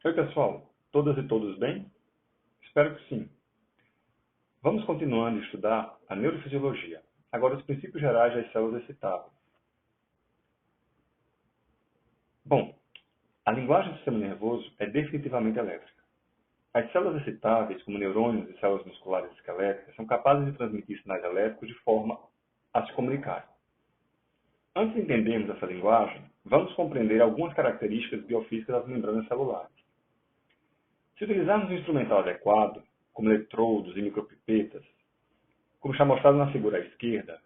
Oi, pessoal. Todas e todos bem? Espero que sim. Vamos continuando a estudar a neurofisiologia. Agora, os princípios gerais das células excitáveis. Bom, a linguagem do sistema nervoso é definitivamente elétrica. As células excitáveis, como neurônios e células musculares esqueléticas, são capazes de transmitir sinais elétricos de forma a se comunicar. Antes de entendermos essa linguagem, vamos compreender algumas características biofísicas das membranas celulares. Se utilizarmos um instrumental adequado, como eletrodos e micropipetas, como está mostrado na figura à esquerda,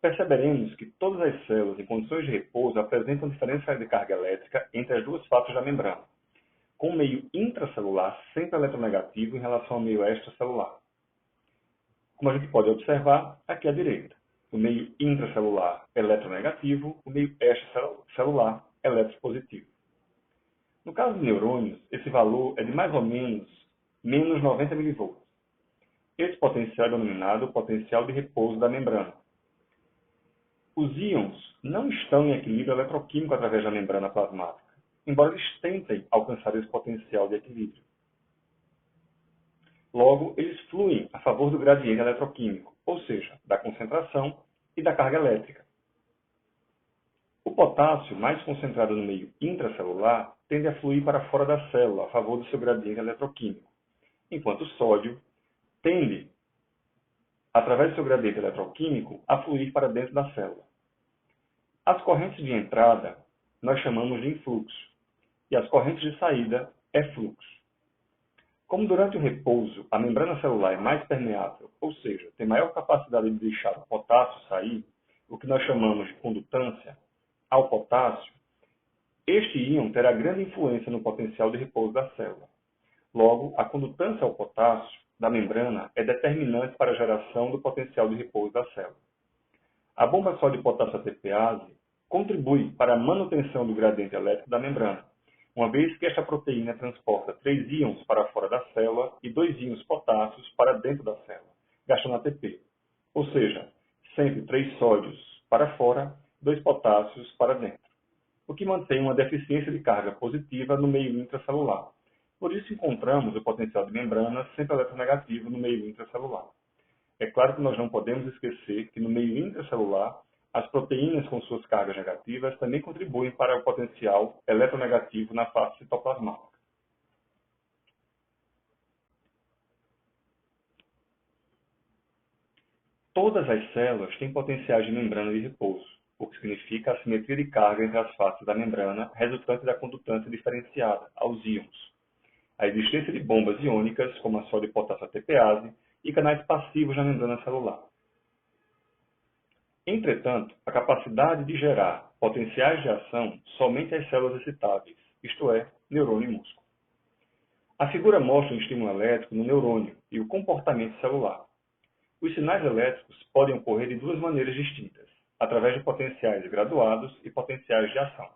perceberemos que todas as células em condições de repouso apresentam diferença de carga elétrica entre as duas faces da membrana, com o meio intracelular sempre eletronegativo em relação ao meio extracelular. Como a gente pode observar aqui à direita, o meio intracelular eletronegativo, o meio extracelular eletropositivo. No caso de neurônios, esse valor é de mais ou menos menos 90 mV. Esse potencial é denominado potencial de repouso da membrana. Os íons não estão em equilíbrio eletroquímico através da membrana plasmática, embora eles tentem alcançar esse potencial de equilíbrio. Logo, eles fluem a favor do gradiente eletroquímico, ou seja, da concentração e da carga elétrica. O potássio, mais concentrado no meio intracelular, tende a fluir para fora da célula a favor do seu gradiente eletroquímico, enquanto o sódio tende, através do seu gradiente eletroquímico, a fluir para dentro da célula. As correntes de entrada nós chamamos de influxo, e as correntes de saída é fluxo. Como durante o repouso a membrana celular é mais permeável, ou seja, tem maior capacidade de deixar o potássio sair, o que nós chamamos de condutância, ao potássio, este íon terá grande influência no potencial de repouso da célula. Logo, a condutância ao potássio da membrana é determinante para a geração do potencial de repouso da célula. A bomba só de potássio ATPase contribui para a manutenção do gradiente elétrico da membrana, uma vez que esta proteína transporta 3 íons para fora da célula e 2 íons potássios para dentro da célula, gastando ATP. Ou seja, sempre 3 sódios para fora, 2 potássios para dentro, o que mantém uma deficiência de carga positiva no meio intracelular. Por isso encontramos o potencial de membrana sempre eletronegativo no meio intracelular. É claro que nós não podemos esquecer que no meio intracelular, as proteínas com suas cargas negativas também contribuem para o potencial eletronegativo na face citoplasmática. Todas as células têm potenciais de membrana de repouso, o que significa a simetria de carga entre as faces da membrana resultante da condutância diferenciada, aos íons, a existência de bombas iônicas, como a sódio potássio ATPase, e canais passivos na membrana celular. Entretanto, a capacidade de gerar potenciais de ação somente as células excitáveis, isto é, neurônio e músculo. A figura mostra um estímulo elétrico no neurônio e o comportamento celular. Os sinais elétricos podem ocorrer de duas maneiras distintas, através de potenciais graduados e potenciais de ação.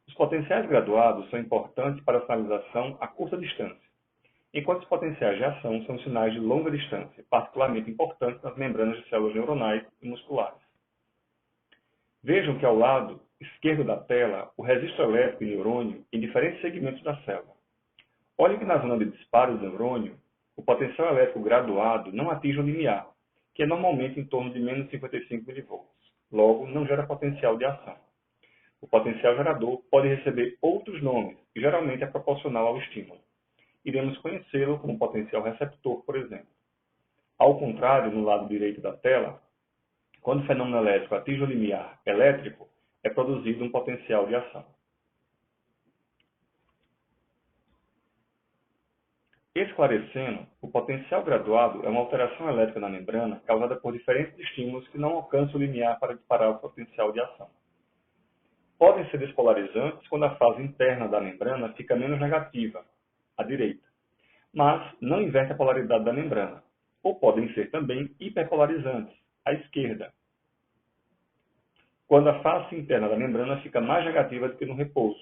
Os potenciais graduados são importantes para a sinalização a curta distância, enquanto os potenciais de ação são sinais de longa distância, particularmente importantes nas membranas de células neuronais e musculares. Vejam que ao lado esquerdo da tela, o registro elétrico e neurônio em diferentes segmentos da célula. Olhem que na zona de disparo do neurônio, o potencial elétrico graduado não atinge o limiar, que é normalmente em torno de menos 55 mV. Logo, não gera potencial de ação. O potencial gerador pode receber outros nomes, e geralmente é proporcional ao estímulo. Iremos conhecê-lo como potencial receptor, por exemplo. Ao contrário, no lado direito da tela, quando o fenômeno elétrico atinge o limiar elétrico, é produzido um potencial de ação. Esclarecendo, o potencial graduado é uma alteração elétrica na membrana causada por diferentes estímulos que não alcançam o limiar para disparar o potencial de ação. Podem ser despolarizantes quando a fase interna da membrana fica menos negativa, à direita, mas não inverte a polaridade da membrana, ou podem ser também hiperpolarizantes, à esquerda, quando a face interna da membrana fica mais negativa do que no repouso.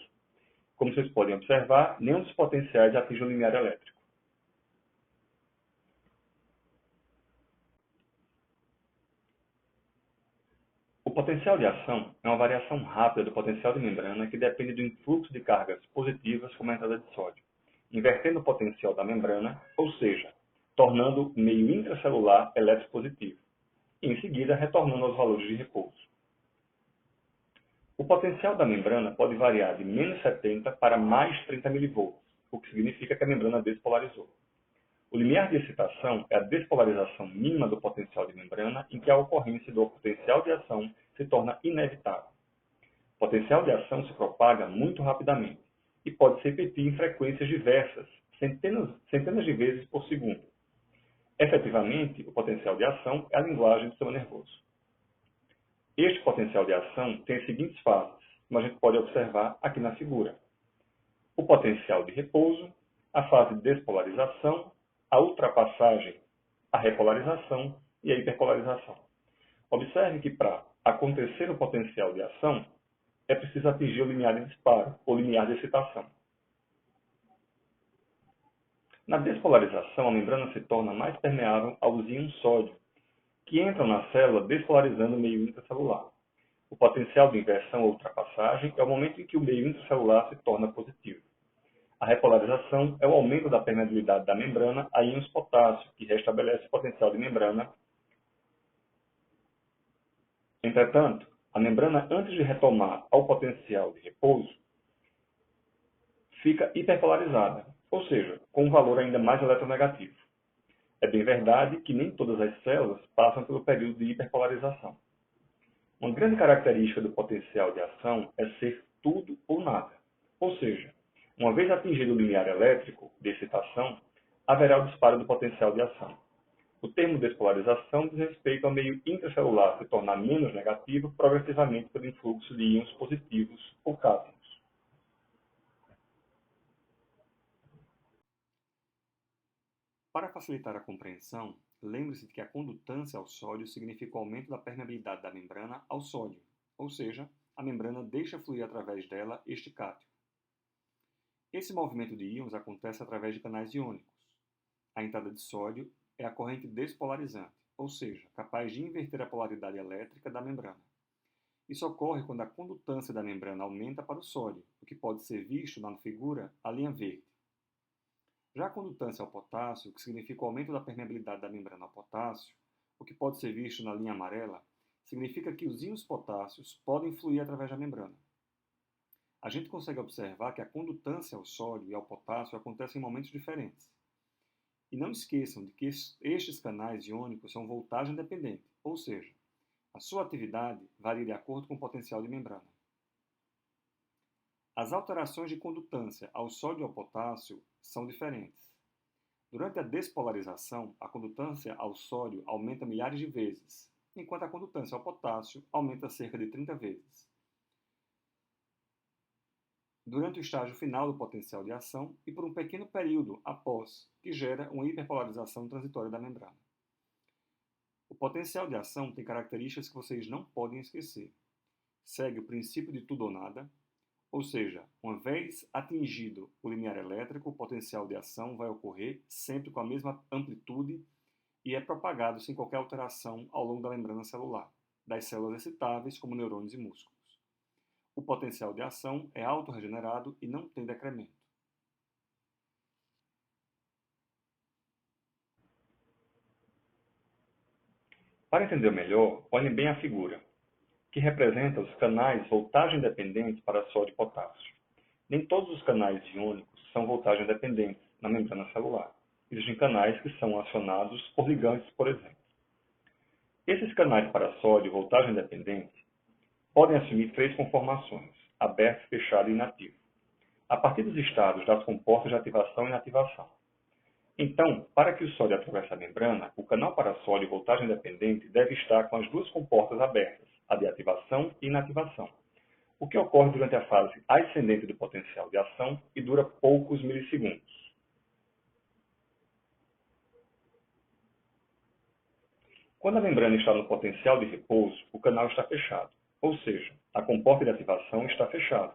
Como vocês podem observar, nenhum dos potenciais atinge o limiar elétrico. O potencial de ação é uma variação rápida do potencial de membrana que depende do influxo de cargas positivas como a entrada de sódio, invertendo o potencial da membrana, ou seja, tornando o meio intracelular eletropositivo, e em seguida retornando aos valores de repouso. O potencial da membrana pode variar de menos 70 para mais 30 mV, o que significa que a membrana despolarizou. O limiar de excitação é a despolarização mínima do potencial de membrana em que a ocorrência do potencial de ação se torna inevitável. O potencial de ação se propaga muito rapidamente e pode se repetir em frequências diversas, centenas de vezes por segundo. Efetivamente, o potencial de ação é a linguagem do sistema nervoso. Este potencial de ação tem as seguintes fases, como a gente pode observar aqui na figura. O potencial de repouso, a fase de despolarização, a ultrapassagem, a repolarização e a hiperpolarização. Observe que para acontecer o potencial de ação, é preciso atingir o limiar de disparo, ou limiar de excitação. Na despolarização, a membrana se torna mais permeável aos íons sódio, que entram na célula despolarizando o meio intracelular. O potencial de inversão ou ultrapassagem é o momento em que o meio intracelular se torna positivo. A repolarização é o aumento da permeabilidade da membrana a íons potássio, que restabelece o potencial de membrana. Entretanto, a membrana, antes de retomar ao potencial de repouso, fica hiperpolarizada, ou seja, com um valor ainda mais eletronegativo. É bem verdade que nem todas as células passam pelo período de hiperpolarização. Uma grande característica do potencial de ação é ser tudo ou nada. Ou seja, uma vez atingido o limiar elétrico de excitação, haverá o disparo do potencial de ação. O termo despolarização diz respeito ao meio intracelular se tornar menos negativo progressivamente pelo influxo de íons positivos ou cátions. Para facilitar a compreensão, lembre-se de que a condutância ao sódio significa o aumento da permeabilidade da membrana ao sódio, ou seja, a membrana deixa fluir através dela este cátion. Esse movimento de íons acontece através de canais iônicos. A entrada de sódio é a corrente despolarizante, ou seja, capaz de inverter a polaridade elétrica da membrana. Isso ocorre quando a condutância da membrana aumenta para o sódio, o que pode ser visto na figura a linha verde. Já a condutância ao potássio, que significa o aumento da permeabilidade da membrana ao potássio, o que pode ser visto na linha amarela, significa que os íons potássios podem fluir através da membrana. A gente consegue observar que a condutância ao sódio e ao potássio acontece em momentos diferentes. E não esqueçam de que estes canais iônicos são voltagem dependente, ou seja, a sua atividade varia de acordo com o potencial de membrana. As alterações de condutância ao sódio e ao potássio são diferentes. Durante a despolarização, a condutância ao sódio aumenta milhares de vezes, enquanto a condutância ao potássio aumenta cerca de 30 vezes. Durante o estágio final do potencial de ação e por um pequeno período após, que gera uma hiperpolarização transitória da membrana. O potencial de ação tem características que vocês não podem esquecer. Segue o princípio de tudo ou nada, ou seja, uma vez atingido o limiar elétrico, o potencial de ação vai ocorrer sempre com a mesma amplitude e é propagado sem qualquer alteração ao longo da membrana celular, das células excitáveis como neurônios e músculos. O potencial de ação é autorregenerado e não tem decremento. Para entender melhor, olhem bem a figura, que representa os canais voltagem dependentes para sódio e potássio. Nem todos os canais iônicos são voltagem dependentes na membrana celular. Existem canais que são acionados por ligantes, por exemplo. Esses canais para sódio e voltagem dependente podem assumir três conformações: aberto, fechado e inativo, a partir dos estados das comportas de ativação e inativação. Então, para que o sódio atravesse a membrana, o canal para sódio e voltagem dependente deve estar com as duas comportas abertas, a de ativação e inativação, o que ocorre durante a fase ascendente do potencial de ação e dura poucos milissegundos. Quando a membrana está no potencial de repouso, o canal está fechado, ou seja, a comporta de ativação está fechada,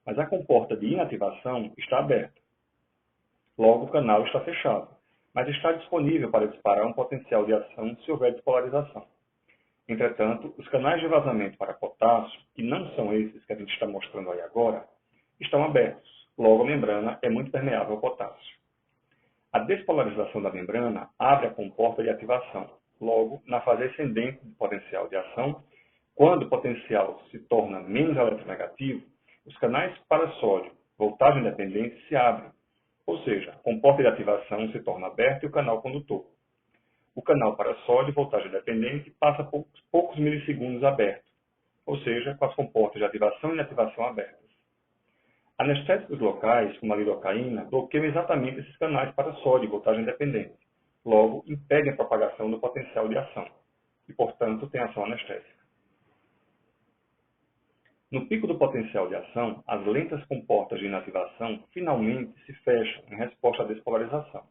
mas a comporta de inativação está aberta. Logo, o canal está fechado, mas está disponível para disparar um potencial de ação se houver despolarização. Entretanto, os canais de vazamento para potássio, que não são esses que a gente está mostrando aí agora, estão abertos, Logo, a membrana é muito permeável ao potássio. A despolarização da membrana abre a comporta de ativação. Logo, na fase ascendente do potencial de ação, quando o potencial se torna menos eletronegativo, os canais para sódio, voltagem dependente, se abrem. Ou seja, a comporta de ativação se torna aberta e o canal condutor. O canal para sódio, voltagem dependente, passa por poucos milissegundos aberto, ou seja, com as comportas de ativação e inativação abertas. Anestésicos locais, como a lidocaína, bloqueiam exatamente esses canais para sódio e voltagem dependente. Logo, impedem a propagação do potencial de ação e, portanto, têm ação anestésica. No pico do potencial de ação, as lentas comportas de inativação finalmente se fecham em resposta à despolarização,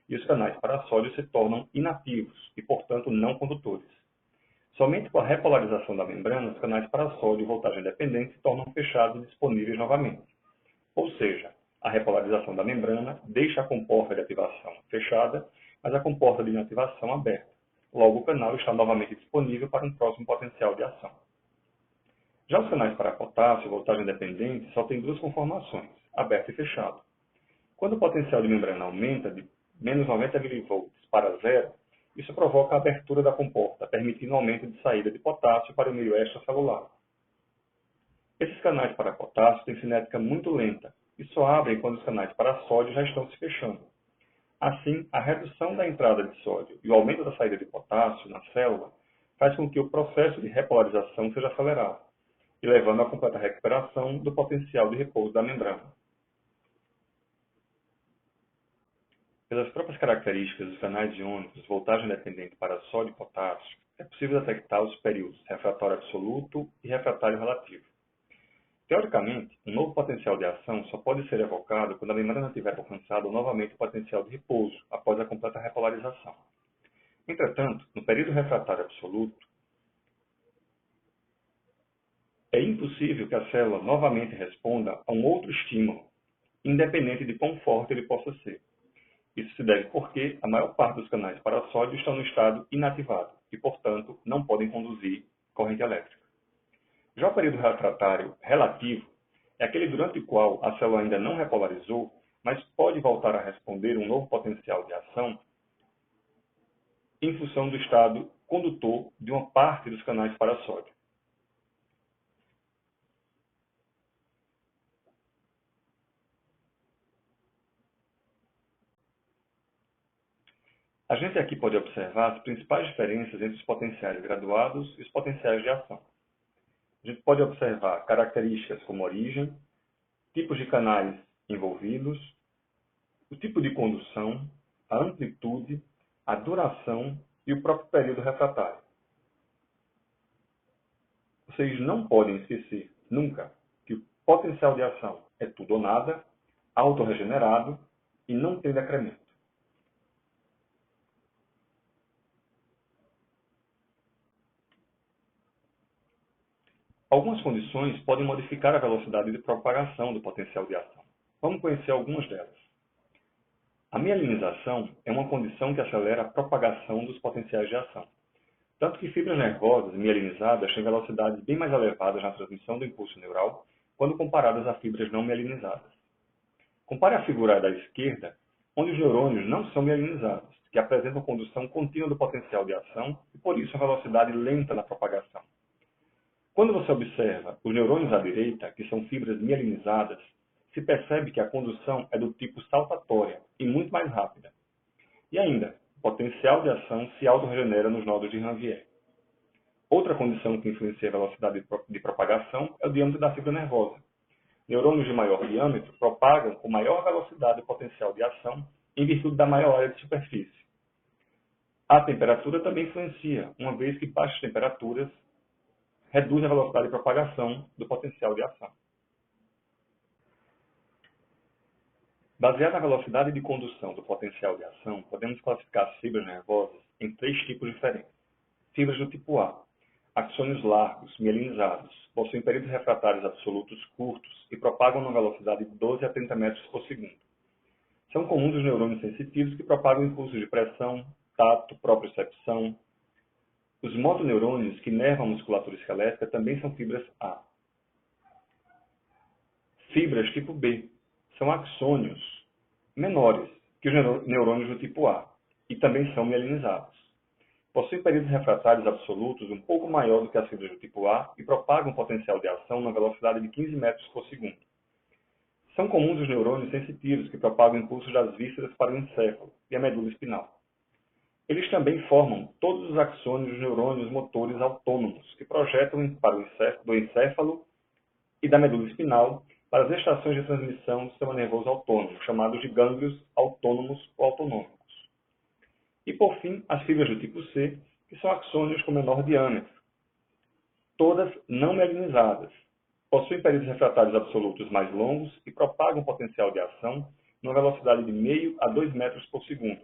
e os canais para sódio se tornam inativos e, portanto, não condutores. Somente com a repolarização da membrana, os canais para sódio e voltagem dependente se tornam fechados e disponíveis novamente. Ou seja, a repolarização da membrana deixa a comporta de ativação fechada, mas a comporta de inativação aberta. Logo, o canal está novamente disponível para um próximo potencial de ação. Já os canais para potássio e voltagem dependente só têm duas conformações, aberto e fechado. Quando o potencial de membrana aumenta de menos 90 mV para zero, isso provoca a abertura da comporta, permitindo o aumento de saída de potássio para o meio extracelular. Esses canais para potássio têm cinética muito lenta e só abrem quando os canais para sódio já estão se fechando. Assim, a redução da entrada de sódio e o aumento da saída de potássio na célula faz com que o processo de repolarização seja acelerado, e levando à completa recuperação do potencial de repouso da membrana. Pelas próprias características dos canais iônicos, voltagem dependente para sódio e potássio, é possível detectar os períodos refratário absoluto e refratário relativo. Teoricamente, um novo potencial de ação só pode ser evocado quando a membrana tiver alcançado novamente o potencial de repouso, após a completa repolarização. Entretanto, no período refratário absoluto, é impossível que a célula novamente responda a um outro estímulo, independente de quão forte ele possa ser. Isso se deve porque a maior parte dos canais para sódio estão no estado inativado e, portanto, não podem conduzir corrente elétrica. Já o período refratário relativo é aquele durante o qual a célula ainda não repolarizou, mas pode voltar a responder um novo potencial de ação em função do estado condutor de uma parte dos canais para sódio. A gente aqui pode observar as principais diferenças entre os potenciais graduados e os potenciais de ação. A gente pode observar características como origem, tipos de canais envolvidos, o tipo de condução, a amplitude, a duração e o próprio período refratário. Vocês não podem esquecer nunca que o potencial de ação é tudo ou nada, autorregenerado e não tem decremento. Algumas condições podem modificar a velocidade de propagação do potencial de ação. Vamos conhecer algumas delas. A mielinização é uma condição que acelera a propagação dos potenciais de ação. Tanto que fibras nervosas mielinizadas têm velocidades bem mais elevadas na transmissão do impulso neural quando comparadas a fibras não mielinizadas. Compare a figura da esquerda, onde os neurônios não são mielinizados, que apresentam condução contínua do potencial de ação e, por isso, a velocidade lenta na propagação. Quando você observa os neurônios à direita, que são fibras mielinizadas, se percebe que a condução é do tipo saltatória e muito mais rápida. E ainda, o potencial de ação se autorregenera nos nodos de Ranvier. Outra condição que influencia a velocidade de propagação é o diâmetro da fibra nervosa. Neurônios de maior diâmetro propagam com maior velocidade o potencial de ação em virtude da maior área de superfície. A temperatura também influencia, uma vez que baixas temperaturas reduzem a velocidade de propagação do potencial de ação. Baseado na velocidade de condução do potencial de ação, podemos classificar as fibras nervosas em três tipos diferentes. Fibras do tipo A, axônios largos, mielinizados, possuem períodos refratários absolutos curtos e propagam numa velocidade de 12 a 30 metros por segundo. São comuns os neurônios sensitivos que propagam impulsos de pressão, tato, propriocepção. Os motoneurônios que nervam a musculatura esquelética também são fibras A. Fibras tipo B são axônios menores que os neurônios do tipo A e também são mielinizados. Possuem períodos refratários absolutos um pouco maior do que as fibras do tipo A e propagam potencial de ação na velocidade de 15 metros por segundo. São comuns os neurônios sensitivos que propagam impulsos das vísceras para o encéfalo e a medula espinal. Eles também formam todos os axônios dos neurônios motores autônomos que projetam para do encéfalo e da medula espinal para as estações de transmissão do sistema nervoso autônomo, chamados de gânglios autônomos ou autonômicos. E, por fim, as fibras do tipo C, que são axônios com menor diâmetro, todas não mielinizadas. Possuem períodos refratários absolutos mais longos e propagam potencial de ação numa velocidade de 0,5 a 2 metros por segundo.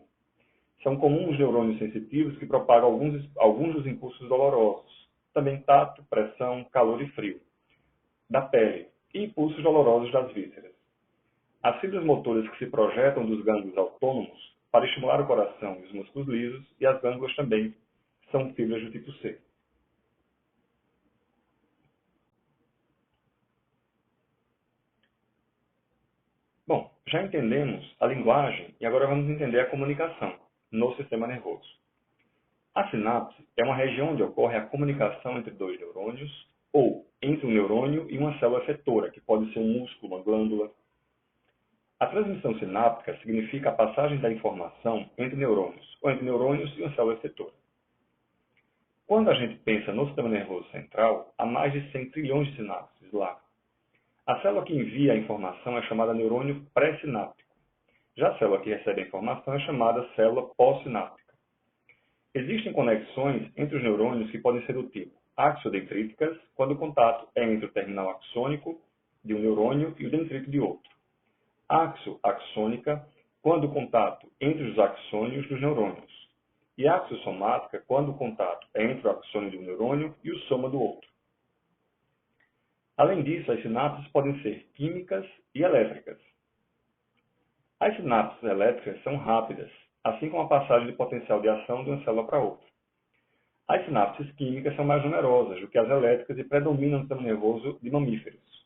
São comuns os neurônios sensitivos que propagam alguns dos impulsos dolorosos, também tato, pressão, calor e frio, da pele e impulsos dolorosos das vísceras. As fibras motoras que se projetam dos gânglios autônomos para estimular o coração e os músculos lisos, e as glândulas também são fibras do tipo C. Bom, já entendemos a linguagem e agora vamos entender a comunicação no sistema nervoso. A sinapse é uma região onde ocorre a comunicação entre dois neurônios ou entre um neurônio e uma célula efetora, que pode ser um músculo, uma glândula. A transmissão sináptica significa a passagem da informação entre neurônios ou entre neurônios e uma célula efetora. Quando a gente pensa no sistema nervoso central, há mais de 100 trilhões de sinapses lá. A célula que envia a informação é chamada neurônio pré-sináptico. Já a célula que recebe a informação é chamada célula pós-sináptica. Existem conexões entre os neurônios que podem ser do tipo axodendríticas, quando o contato é entre o terminal axônico de um neurônio e o dendrito de outro. Axo-axônica, quando o contato entre os axônios dos neurônios. E axossomática, quando o contato é entre o axônio de um neurônio e o soma do outro. Além disso, as sinapses podem ser químicas e elétricas. As sinapses elétricas são rápidas, assim como a passagem de potencial de ação de uma célula para outra. As sinapses químicas são mais numerosas do que as elétricas e predominam no sistema nervoso de mamíferos,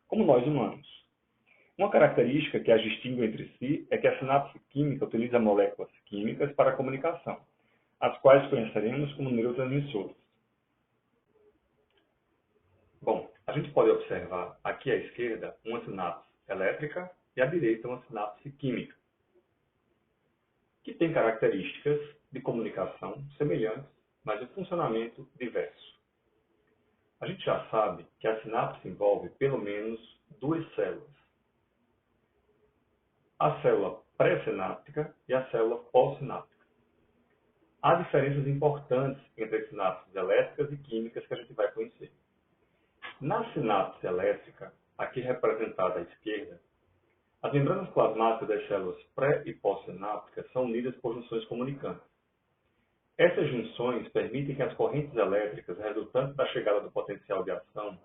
como nós humanos. Uma característica que as distingue entre si é que a sinapse química utiliza moléculas químicas para a comunicação, as quais conheceremos como neurotransmissores. Bom, a gente pode observar aqui à esquerda uma sinapse elétrica e à direita uma sinapse química, que tem características de comunicação semelhantes, mas de funcionamento diverso. A gente já sabe que a sinapse envolve pelo menos duas células: a célula pré-sináptica e a célula pós-sináptica. Há diferenças importantes entre as sinapses elétricas e químicas que a gente vai conhecer. Na sinapse elétrica, aqui representada à esquerda, as membranas plasmáticas das células pré- e pós-sinápticas são unidas por junções comunicantes. Essas junções permitem que as correntes elétricas resultantes da chegada do potencial de ação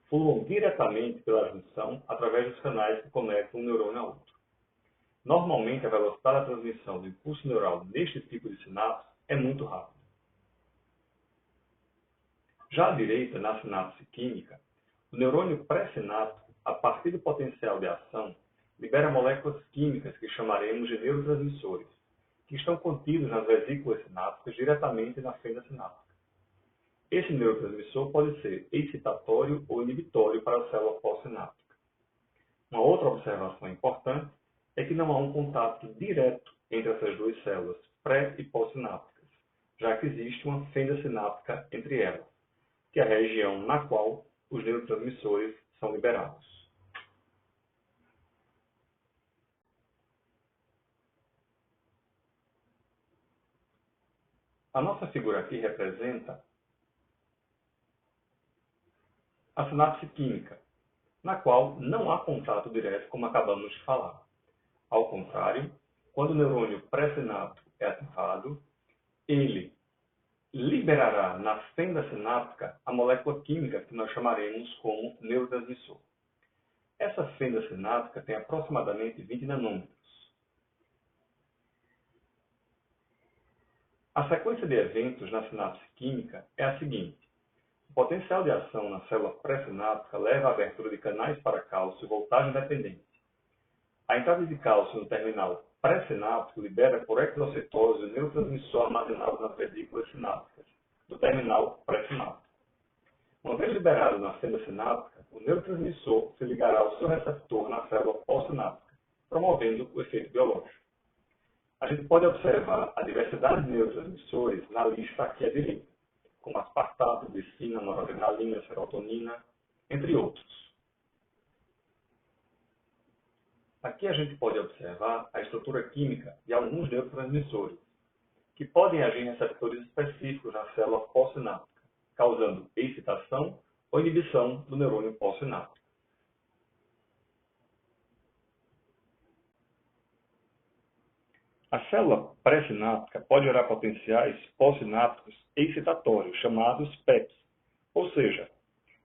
fluam diretamente pela junção através dos canais que conectam um neurônio a outro. Normalmente, a velocidade da transmissão do impulso neural neste tipo de sinapse é muito rápida. Já à direita, na sinapse química, o neurônio pré-sináptico, a partir do potencial de ação, libera moléculas químicas que chamaremos de neurotransmissores, que estão contidos nas vesículas sinápticas diretamente na fenda sináptica. Esse neurotransmissor pode ser excitatório ou inibitório para a célula pós-sináptica. Uma outra observação importante é que não há um contato direto entre essas duas células, pré- e pós-sinápticas, já que existe uma fenda sináptica entre elas, que é a região na qual os neurotransmissores são liberados. A nossa figura aqui representa a sinapse química, na qual não há contato direto, como acabamos de falar. Ao contrário, quando o neurônio pré-sináptico é ativado, ele liberará na fenda sináptica a molécula química que nós chamaremos como neurotransmissor. Essa fenda sináptica tem aproximadamente 20 nanômetros. A sequência de eventos na sinapse química é a seguinte: o potencial de ação na célula pré-sináptica leva à abertura de canais para cálcio e voltagem dependente. A entrada de cálcio no terminal pré-sináptico libera por exocitose o neurotransmissor armazenado nas vesículas sinápticas do terminal pré-sináptico. Uma vez liberado na fenda sináptica, o neurotransmissor se ligará ao seu receptor na célula pós-sináptica, promovendo o efeito biológico. A gente pode observar a diversidade de neurotransmissores na lista aqui à direita, como aspartato, glicina, noradrenalina, serotonina, entre outros. Aqui a gente pode observar a estrutura química de alguns neurotransmissores, que podem agir em receptores específicos na célula pós-sináptica, causando excitação ou inibição do neurônio pós-sináptico. A célula pré-sináptica pode gerar potenciais pós-sinápticos excitatórios, chamados PEPs, ou seja,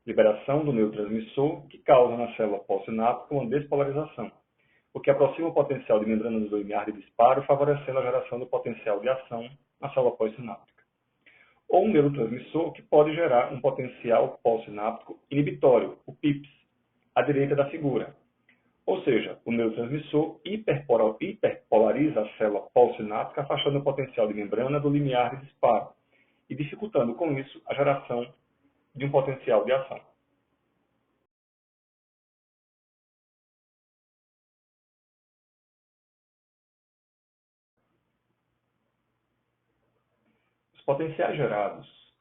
liberação do neurotransmissor que causa na célula pós-sináptica uma despolarização, o que aproxima o potencial de membrana do limiar de disparo, favorecendo a geração do potencial de ação na célula pós-sináptica. Ou um neurotransmissor que pode gerar um potencial pós-sináptico inibitório, o PIPS, à direita da figura. Ou seja, o neurotransmissor hiperpolariza a célula pós-sináptica, afastando o potencial de membrana do limiar de disparo e dificultando com isso a geração de um potencial de ação. Os potenciais gerados,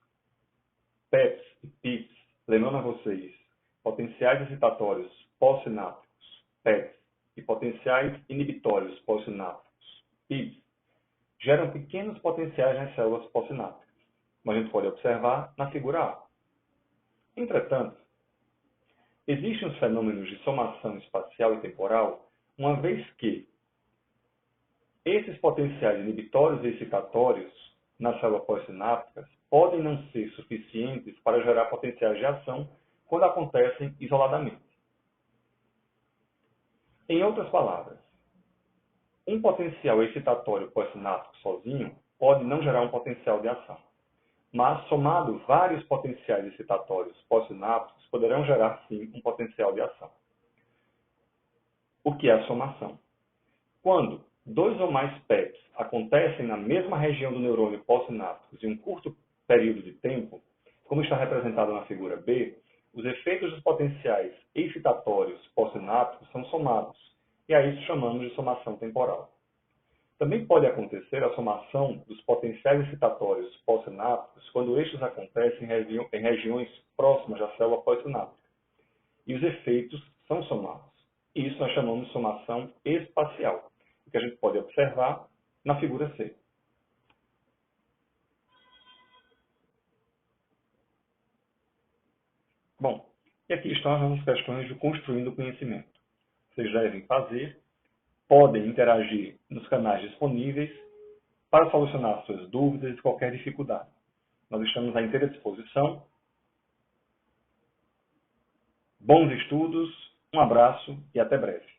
PEPs e PIPs, lembrando a vocês, potenciais excitatórios pós-sinápticos, PEPs, e potenciais inibitórios pós-sinápticos, PIPs, geram pequenos potenciais nas células pós-sinápticas, como a gente pode observar na figura A. Entretanto, existem os fenômenos de somação espacial e temporal, uma vez que esses potenciais inibitórios e excitatórios nas células pós-sinápticas podem não ser suficientes para gerar potenciais de ação quando acontecem isoladamente. Em outras palavras, um potencial excitatório pós-sináptico sozinho pode não gerar um potencial de ação, mas somado vários potenciais excitatórios pós-sinápticos poderão gerar sim um potencial de ação. O que é a somação? Quando dois ou mais PEPs acontecem na mesma região do neurônio pós-sinápticos em um curto período de tempo, como está representado na figura B, os efeitos dos potenciais excitatórios pós-sinápticos são somados, e a isso chamamos de somação temporal. Também pode acontecer a somação dos potenciais excitatórios pós-sinápticos quando estes acontecem em regiões próximas da célula pós-sináptica, e os efeitos são somados. E isso nós chamamos de somação espacial, que a gente pode observar na figura C. Bom, e aqui estão as nossas questões de construindo o conhecimento. Vocês devem fazer, podem interagir nos canais disponíveis para solucionar suas dúvidas e qualquer dificuldade. Nós estamos à inteira disposição. Bons estudos, um abraço e até breve.